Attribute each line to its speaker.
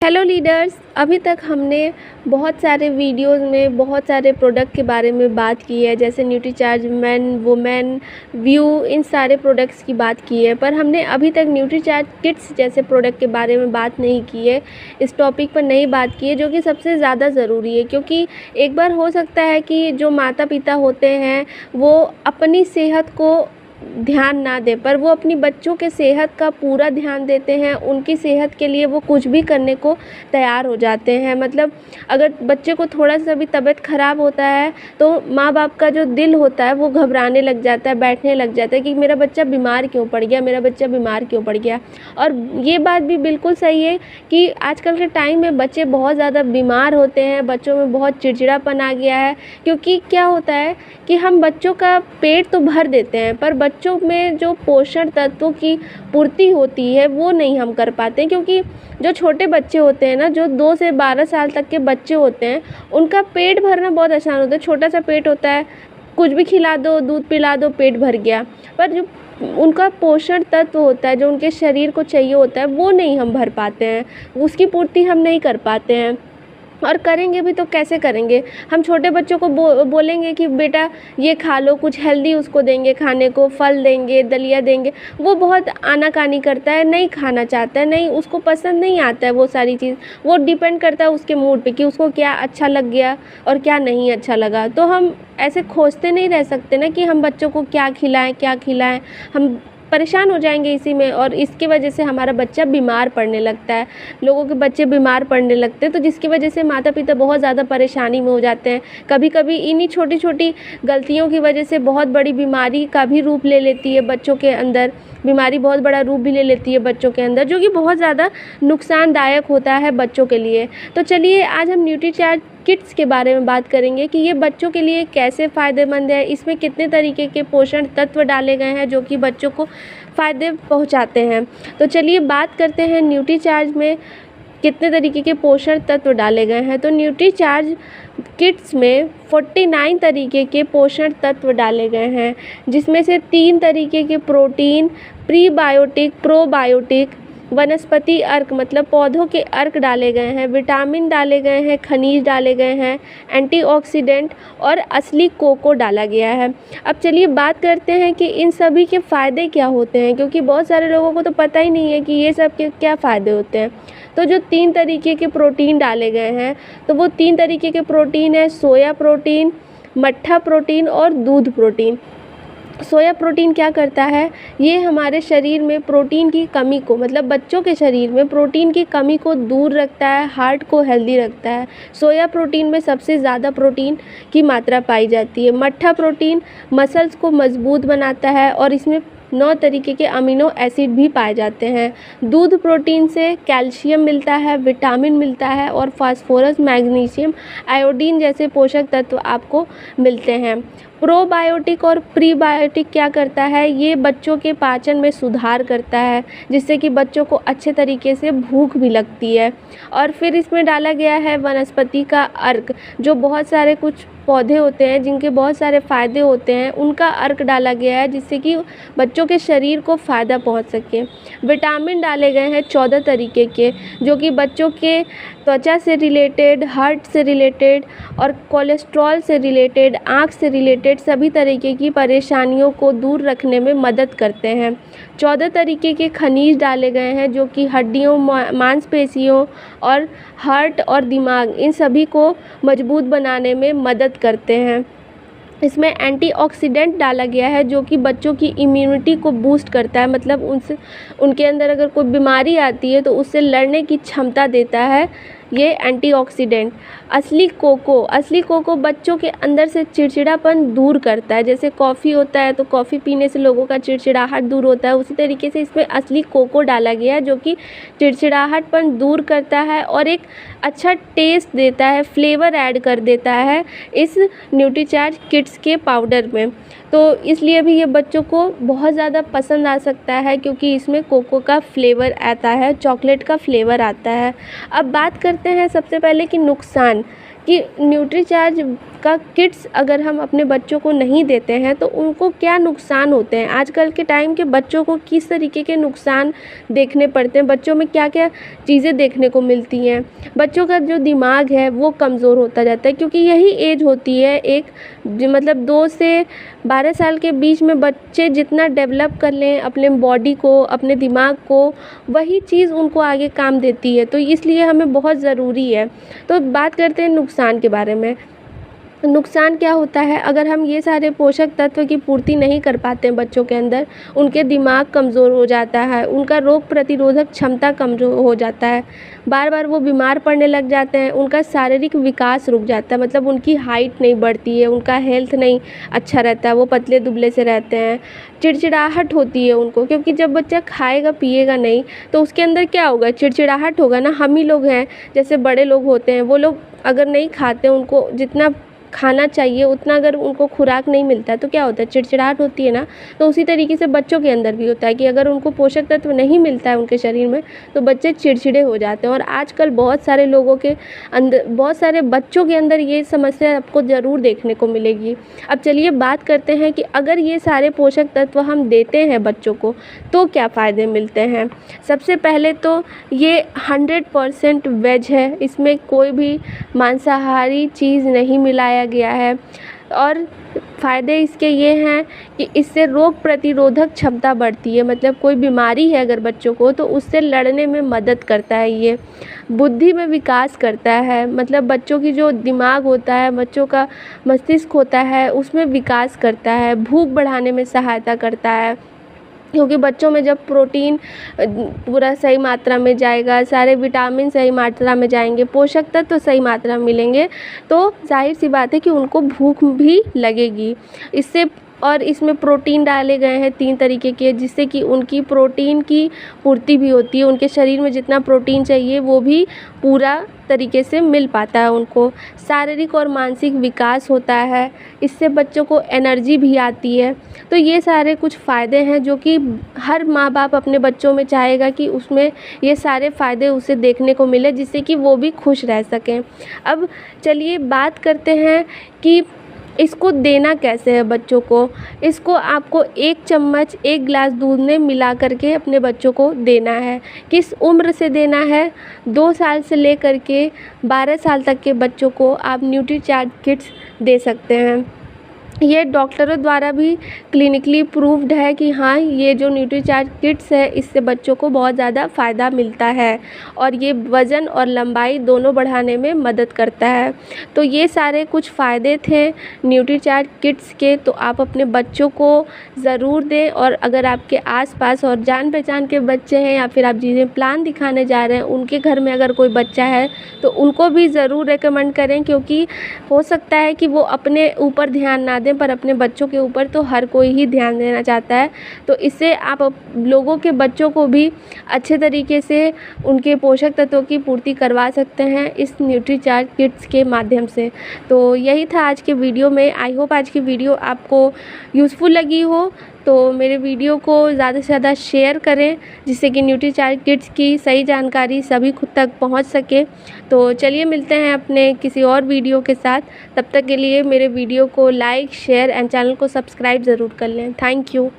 Speaker 1: Hello leaders, अभी तक हमने बहुत सारे वीडियोस में बहुत सारे प्रोडक्ट के बारे में बात की है, जैसे न्यूट्रीचार्ज मेन, वुमेन, व्यू, इन सारे प्रोडक्ट्स की बात की है। पर हमने अभी तक न्यूट्रीचार्ज किड्स जैसे प्रोडक्ट के बारे में बात नहीं की है, इस टॉपिक पर नहीं बात की है, जो कि सबसे ज़्यादा ज़रूरी है। क्योंकि एक बार हो सकता है कि जो माता पिता होते हैं वो अपनी सेहत को ध्यान ना दें, पर वो अपनी बच्चों के सेहत का पूरा ध्यान देते हैं। उनकी सेहत के लिए वो कुछ भी करने को तैयार हो जाते हैं। मतलब अगर बच्चे को थोड़ा सा भी तबीयत ख़राब होता है तो माँ बाप का जो दिल होता है वो घबराने लग जाता है, बैठने लग जाता है कि मेरा बच्चा बीमार क्यों पड़ गया, मेरा बच्चा बीमार क्यों पड़ गया। और ये बात भी बिल्कुल सही है कि आजकल के टाइम में बच्चे बहुत ज़्यादा बीमार होते हैं, बच्चों में बहुत चिड़चिड़ापन आ गया है। क्योंकि क्या होता है कि हम बच्चों का पेट तो भर देते हैं, पर बच्चों में जो पोषण तत्वों की पूर्ति होती है वो नहीं हम कर पाते हैं। क्योंकि जो छोटे बच्चे होते हैं ना, जो 2 से 12 साल तक के बच्चे होते हैं, उनका पेट भरना बहुत आसान होता है। छोटा सा पेट होता है, कुछ भी खिला दो, दूध पिला दो, पेट भर गया। पर जो उनका पोषण तत्व होता है, जो उनके शरीर को चाहिए होता है, वो नहीं हम भर पाते हैं, उसकी पूर्ति हम नहीं कर पाते हैं। और करेंगे भी तो कैसे करेंगे? हम छोटे बच्चों को बोलेंगे कि बेटा ये खा लो, कुछ हेल्दी उसको देंगे खाने को, फल देंगे, दलिया देंगे, वो बहुत आनाकानी करता है, नहीं खाना चाहता है, नहीं, उसको पसंद नहीं आता है वो सारी चीज़। वो डिपेंड करता है उसके मूड पे कि उसको क्या अच्छा लग गया और क्या नहीं अच्छा लगा। तो हम ऐसे खोजते नहीं रह सकते ना कि हम बच्चों को क्या खिलाएँ, क्या खिलाएँ। हम परेशान हो जाएंगे इसी में, और इसकी वजह से हमारा बच्चा बीमार पड़ने लगता है, लोगों के बच्चे बीमार पड़ने लगते हैं। तो जिसकी वजह से माता पिता बहुत ज़्यादा परेशानी में हो जाते हैं। कभी कभी इन्हीं छोटी छोटी गलतियों की वजह से बहुत बड़ी बीमारी का भी रूप ले लेती है बच्चों के अंदर, बीमारी बहुत बड़ा रूप भी ले लेती है बच्चों के अंदर, जो कि बहुत ज़्यादा नुकसानदायक होता है बच्चों के लिए। तो चलिए आज हम न्यूट्रीचार्ज किड्स के बारे में बात करेंगे कि ये बच्चों के लिए कैसे फ़ायदेमंद है, इसमें कितने तरीके के पोषण तत्व डाले गए हैं जो कि बच्चों को फ़ायदे पहुंचाते हैं। तो चलिए बात करते हैं न्यूट्रीचार्ज में कितने तरीके के पोषण तत्व डाले गए हैं। तो न्यूट्रीचार्ज किड्स में 49 तरीके के पोषण तत्व डाले गए हैं, जिसमें से 3 तरीके के प्रोटीन, प्रीबायोटिक, प्रोबायोटिक, वनस्पति अर्क मतलब पौधों के अर्क डाले गए हैं, विटामिन डाले गए हैं, खनिज डाले गए हैं, एंटीऑक्सीडेंट और असली कोको डाला गया है। अब चलिए बात करते हैं कि इन सभी के फ़ायदे क्या होते हैं, क्योंकि बहुत सारे लोगों को तो पता ही नहीं है कि ये सब के क्या फ़ायदे होते हैं। तो जो 3 तरीके के प्रोटीन डाले गए हैं, तो वो 3 तरीके के प्रोटीन है: सोया प्रोटीन, मट्ठा प्रोटीन और दूध प्रोटीन। सोया प्रोटीन क्या करता है? ये हमारे शरीर में प्रोटीन की कमी को, मतलब बच्चों के शरीर में प्रोटीन की कमी को दूर रखता है, हार्ट को हेल्दी रखता है। सोया प्रोटीन में सबसे ज़्यादा प्रोटीन की मात्रा पाई जाती है। मट्ठा प्रोटीन मसल्स को मजबूत बनाता है और इसमें 9 तरीके के अमीनो एसिड भी पाए जाते हैं। दूध प्रोटीन से कैल्शियम मिलता है, विटामिन मिलता है और फास्फोरस, मैग्नीशियम, आयोडीन जैसे पोषक तत्व आपको मिलते हैं। प्रोबायोटिक और प्रीबायोटिक क्या करता है? ये बच्चों के पाचन में सुधार करता है, जिससे कि बच्चों को अच्छे तरीके से भूख भी लगती है। और फिर इसमें डाला गया है वनस्पति का अर्क, जो बहुत सारे कुछ पौधे होते हैं जिनके बहुत सारे फ़ायदे होते हैं, उनका अर्क डाला गया है, जिससे कि बच्चों के शरीर को फ़ायदा पहुंच सके। विटामिन डाले गए हैं 14 तरीके के, जो कि बच्चों के त्वचा से रिलेटेड, हार्ट से रिलेटेड और कोलेस्ट्रॉल से रिलेटेड, आँख से रिलेटेड सभी तरीके की परेशानियों को दूर रखने में मदद करते हैं। 14 तरीके के खनिज डाले गए हैं, जो कि हड्डियों, मांसपेशियों और हार्ट और दिमाग, इन सभी को मजबूत बनाने में मदद करते हैं। इसमें एंटीऑक्सीडेंट डाला गया है, जो कि बच्चों की इम्यूनिटी को बूस्ट करता है, मतलब उनके अंदर अगर कोई बीमारी आती है तो उससे लड़ने की क्षमता देता है ये एंटीऑक्सीडेंट। असली कोको बच्चों के अंदर से चिड़चिड़ापन दूर करता है। जैसे कॉफ़ी होता है तो कॉफ़ी पीने से लोगों का चिड़चिड़ाहट दूर होता है, उसी तरीके से इसमें असली कोको डाला गया है, जो कि चिड़चिड़ाहटपन दूर करता है और एक अच्छा टेस्ट देता है, फ्लेवर ऐड कर देता है इस न्यूट्रीचार्ज किड्स के पाउडर में। तो इसलिए भी ये बच्चों को बहुत ज़्यादा पसंद आ सकता है, क्योंकि इसमें कोको का फ्लेवर आता है, चॉकलेट का फ्लेवर आता है। अब बात करते हैं सबसे पहले कि नुकसान कि न्यूट्रीचार्ज का किट्स अगर हम अपने बच्चों को नहीं देते हैं तो उनको क्या नुकसान होते हैं। आजकल के टाइम के बच्चों को किस तरीके के नुकसान देखने पड़ते हैं, बच्चों में क्या-क्या चीज़ें देखने को मिलती हैं। बच्चों का जो दिमाग है वो कमज़ोर होता जाता है, क्योंकि यही एज होती है एक मतलब 2 से 12 साल के बीच में बच्चे जितना डेवलप कर लें अपने बॉडी को, अपने दिमाग को, वही चीज़ उनको आगे काम देती है। तो इसलिए हमें बहुत ज़रूरी है। तो बात करते हैं नुकसान के बारे में। नुकसान क्या होता है, अगर हम ये सारे पोषक तत्व की पूर्ति नहीं कर पाते हैं बच्चों के अंदर, उनके दिमाग कमज़ोर हो जाता है, उनका रोग प्रतिरोधक क्षमता कमज़ोर हो जाता है, बार बार वो बीमार पड़ने लग जाते हैं, उनका शारीरिक विकास रुक जाता है, मतलब उनकी हाइट नहीं बढ़ती है, उनका हेल्थ नहीं अच्छा रहता है, वो पतले दुबले से रहते हैं, चिड़चिड़ाहट होती है उनको, क्योंकि जब बच्चा खाएगा पिएगा नहीं तो उसके अंदर क्या होगा, चिड़चिड़ाहट होगा ना। हम ही लोग हैं, जैसे बड़े लोग होते हैं, वो लोग अगर नहीं खाते, उनको जितना खाना चाहिए उतना अगर उनको खुराक नहीं मिलता है तो क्या होता है, चिड़चिड़ाहट होती है ना। तो उसी तरीके से बच्चों के अंदर भी होता है कि अगर उनको पोषक तत्व नहीं मिलता है उनके शरीर में तो बच्चे चिड़चिड़े हो जाते हैं। और आजकल बहुत सारे लोगों के अंदर, बहुत सारे बच्चों के अंदर ये समस्या आपको ज़रूर देखने को मिलेगी। अब चलिए बात करते हैं कि अगर ये सारे पोषक तत्व हम देते हैं बच्चों को तो क्या फ़ायदे मिलते हैं। सबसे पहले तो ये 100% वेज है, इसमें कोई भी मांसाहारी चीज़ नहीं मिलाया गया है। और फ़ायदे इसके ये हैं कि इससे रोग प्रतिरोधक क्षमता बढ़ती है, मतलब कोई बीमारी है अगर बच्चों को तो उससे लड़ने में मदद करता है। ये बुद्धि में विकास करता है, मतलब बच्चों की जो दिमाग होता है, बच्चों का मस्तिष्क होता है, उसमें विकास करता है। भूख बढ़ाने में सहायता करता है, क्योंकि बच्चों में जब प्रोटीन पूरा सही मात्रा में जाएगा, सारे विटामिन सही मात्रा में जाएंगे, पोषक तत्व तो सही मात्रा में मिलेंगे, तो जाहिर सी बात है कि उनको भूख भी लगेगी। इससे और इसमें प्रोटीन डाले गए हैं 3 तरीके के, जिससे कि उनकी प्रोटीन की पूर्ति भी होती है, उनके शरीर में जितना प्रोटीन चाहिए वो भी पूरा तरीके से मिल पाता है उनको। शारीरिक और मानसिक विकास होता है, इससे बच्चों को एनर्जी भी आती है। तो ये सारे कुछ फ़ायदे हैं जो कि हर माँ बाप अपने बच्चों में चाहेगा कि उसमें ये सारे फ़ायदे उसे देखने को मिले, जिससे कि वो भी खुश रह सकें। अब चलिए बात करते हैं कि इसको देना कैसे है बच्चों को। इसको आपको 1 चम्मच 1 गिलास दूध में मिला करके अपने बच्चों को देना है। किस उम्र से देना है, 2 साल से लेकर के 12 साल तक के बच्चों को आप न्यूट्रीचार्ज किट्स दे सकते हैं। ये डॉक्टरों द्वारा भी क्लिनिकली प्रूव्ड है कि हाँ, ये जो न्यूट्रीचार्ज किट्स है इससे बच्चों को बहुत ज़्यादा फ़ायदा मिलता है और ये वज़न और लंबाई दोनों बढ़ाने में मदद करता है। तो ये सारे कुछ फ़ायदे थे न्यूट्रीचार्ज किट्स के, तो आप अपने बच्चों को ज़रूर दें। और अगर आपके आसपास और जान पहचान के बच्चे हैं या फिर आप जिन्हें प्लान दिखाने जा रहे हैं उनके घर में अगर कोई बच्चा है तो उनको भी ज़रूर रेकमेंड करें, क्योंकि हो सकता है कि वो अपने ऊपर ध्यान ना दें पर अपने बच्चों के ऊपर तो हर कोई ही ध्यान देना चाहता है। तो इससे आप लोगों के बच्चों को भी अच्छे तरीके से उनके पोषक तत्वों की पूर्ति करवा सकते हैं इस न्यूट्रीचार्ज किट्स के माध्यम से। तो यही था आज के वीडियो में। आई होप आज की वीडियो आपको यूज़फुल लगी हो। तो मेरे वीडियो को ज़्यादा से ज़्यादा शेयर करें, जिससे कि न्यूट्रीचार्ज किट्स की सही जानकारी सभी खुद तक पहुंच सके। तो चलिए मिलते हैं अपने किसी और वीडियो के साथ। तब तक के लिए मेरे वीडियो को लाइक, शेयर एंड चैनल को सब्सक्राइब ज़रूर कर लें। Thank you.